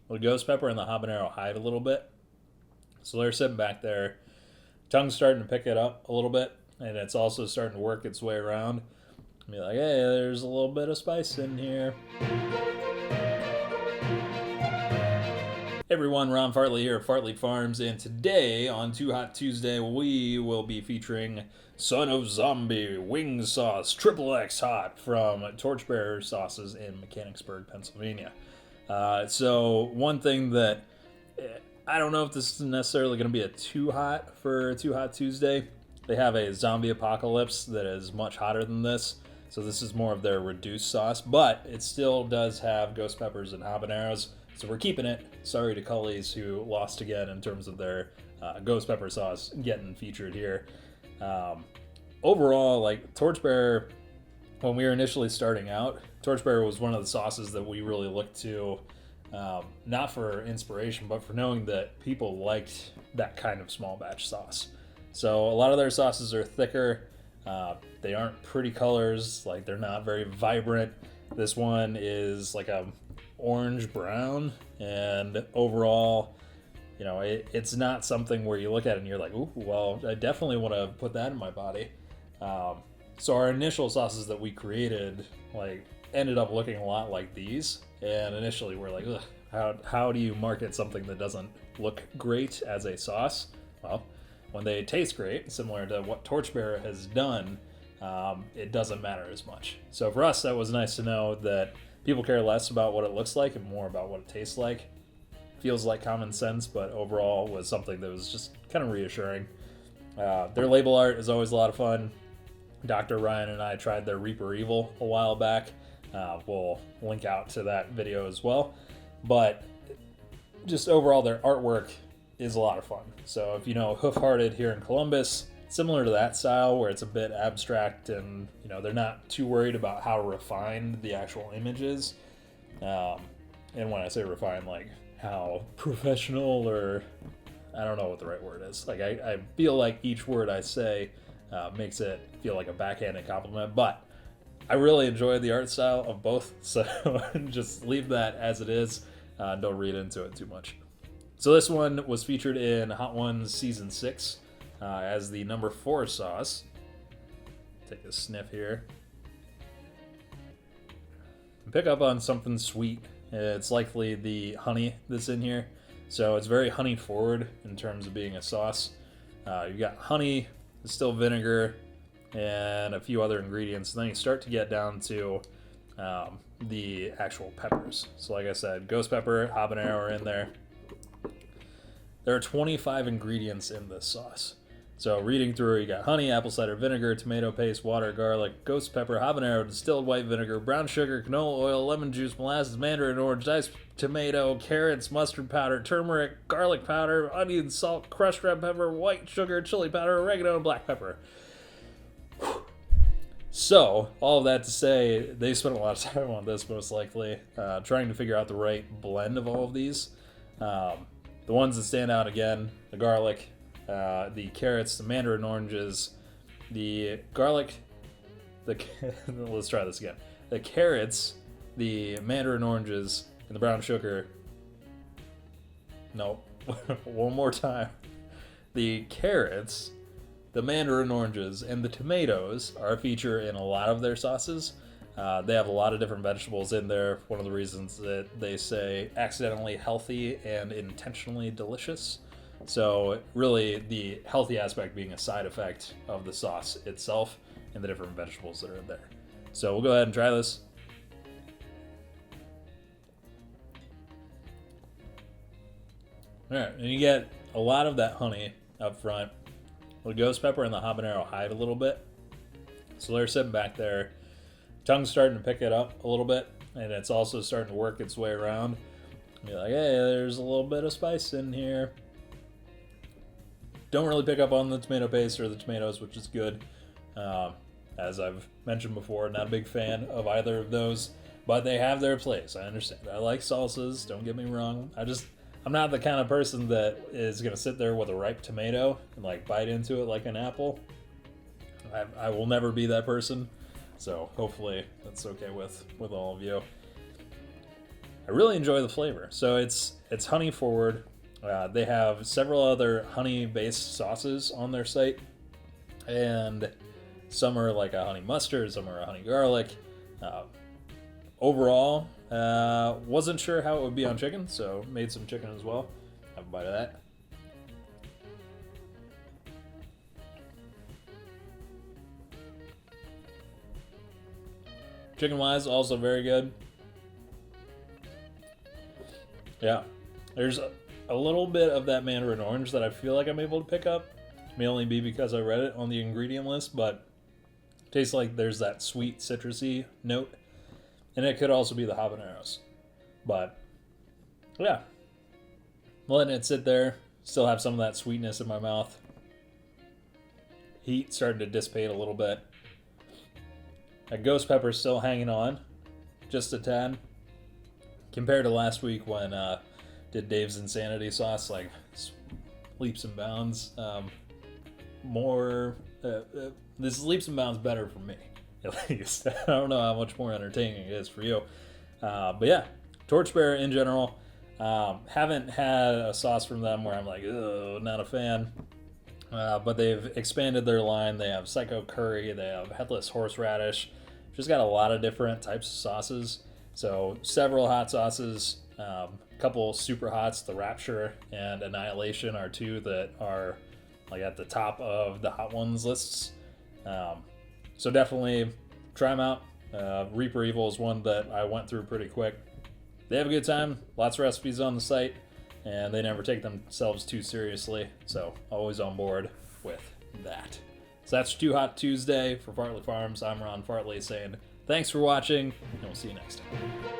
The ghost pepper and the habanero hide a little bit. So they're sitting back there. Tongue's starting to pick it up a little bit, and it's also starting to work its way around. Be like, hey, there's a little bit of spice in here. Hey everyone, Ron Fartley here at Fartley Farms, and today on Too Hot Tuesday we will be featuring Son of Zombie Wing Sauce Triple X Hot from Torchbearer Sauces in Mechanicsburg, Pennsylvania. So one thing that I don't know if this is necessarily going to be a too hot for Too Hot Tuesday. They have a zombie apocalypse that is much hotter than this, so this is more of their reduced sauce, but it still does have ghost peppers and habaneros. So we're keeping it. Sorry to Cullies, who lost again in terms of their ghost pepper sauce getting featured here. Overall, like Torchbearer, when we were initially starting out, Torchbearer was one of the sauces that we really looked to, not for inspiration, but for knowing that people liked that kind of small batch sauce. So a lot of their sauces are thicker. They aren't pretty colors, like they're not very vibrant. This one is like a orange brown, and overall, you know, it's not something where you look at it and you're like, ooh, well, I definitely want to put that in my body. So our initial sauces that we created like ended up looking a lot like these, and initially we're like, ugh, how do you market something that doesn't look great as a sauce? Well, when they taste great, similar to what Torchbearer has done, it doesn't matter as much. So for us, that was nice to know that people care less about what it looks like and more about what it tastes like. Feels like common sense, but overall was something that was just kind of reassuring. Their label art is always a lot of fun. Dr. Ryan and I tried their Reaper Evil a while back. We'll link out to that video as well. But just overall, their artwork is a lot of fun. So if you know Hoof Hearted here in Columbus, similar to that style where it's a bit abstract and, you know, they're not too worried about how refined the actual image is. And when I say refined, like how professional, or I don't know what the right word is. Like I feel like each word I say makes it feel like a backhanded compliment, but I really enjoy the art style of both, so just leave that as it is. Don't read into it too much. So this one was featured in Hot Ones Season 6 as the number 4 sauce. Take a sniff here. Pick up on something sweet. It's likely the honey that's in here. So it's very honey forward in terms of being a sauce. You've got honey, distilled vinegar, and a few other ingredients. And then you start to get down to the actual peppers. So like I said, ghost pepper, habanero are in there. There are 25 ingredients in this sauce. So reading through, you got honey, apple cider vinegar, tomato paste, water, garlic, ghost pepper, habanero, distilled white vinegar, brown sugar, canola oil, lemon juice, molasses, mandarin orange, diced tomato, carrots, mustard powder, turmeric, garlic powder, onion, salt, crushed red pepper, white sugar, chili powder, oregano, and black pepper. So, all of that to say, they spent a lot of time on this, most likely, trying to figure out the right blend of all of these. The ones that stand out again, the garlic, the carrots, the mandarin oranges, the garlic, let's try this again. The carrots, the mandarin oranges, and the brown sugar. No, one more time. The carrots, the mandarin oranges, and the tomatoes are a feature in a lot of their sauces. They have a lot of different vegetables in there. One of the reasons that they say accidentally healthy and intentionally delicious. So really the healthy aspect being a side effect of the sauce itself and the different vegetables that are in there. So we'll go ahead and try this. All right, and you get a lot of that honey up front. The ghost pepper and the habanero hide a little bit. So they're sitting back there. Tongue's starting to pick it up a little bit, and it's also starting to work its way around. Be like, hey, there's a little bit of spice in here. Don't really pick up on the tomato paste or the tomatoes, which is good. As I've mentioned before, not a big fan of either of those, but they have their place. I understand. I like salsas, don't get me wrong. I'm not the kind of person that is going to sit there with a ripe tomato and like bite into it like an apple. I will never be that person. So hopefully that's okay with all of you. I really enjoy the flavor. So it's honey forward. They have several other honey-based sauces on their site, and some are like a honey mustard, some are a honey garlic. Overall, wasn't sure how it would be on chicken, so made some chicken as well. Have a bite of that. Chicken-wise, also very good. Yeah, there's a little bit of that mandarin orange that I feel like I'm able to pick up. May only be because I read it on the ingredient list, but it tastes like there's that sweet citrusy note. And it could also be the habaneros. But, yeah. Letting it sit there, still have some of that sweetness in my mouth. Heat starting to dissipate a little bit. That ghost pepper still hanging on, just a tad. Compared to last week when did Dave's Insanity sauce, like leaps and bounds. This is leaps and bounds better for me, at least. I don't know how much more entertaining it is for you. But yeah, Torchbearer in general. Haven't had a sauce from them where I'm like, ugh, not a fan. But they've expanded their line. They have Psycho Curry. They have Headless Horseradish. Just got a lot of different types of sauces. So several hot sauces, a couple super hots. The Rapture and Annihilation are two that are like at the top of the hot ones lists. So definitely try them out. Reaper Evil is one that I went through pretty quick. They have a good time. Lots of recipes on the site, and they never take themselves too seriously. So always on board with that. So that's Too Hot Tuesday for Fartley Farms. I'm Ron Fartley saying thanks for watching, and we'll see you next time.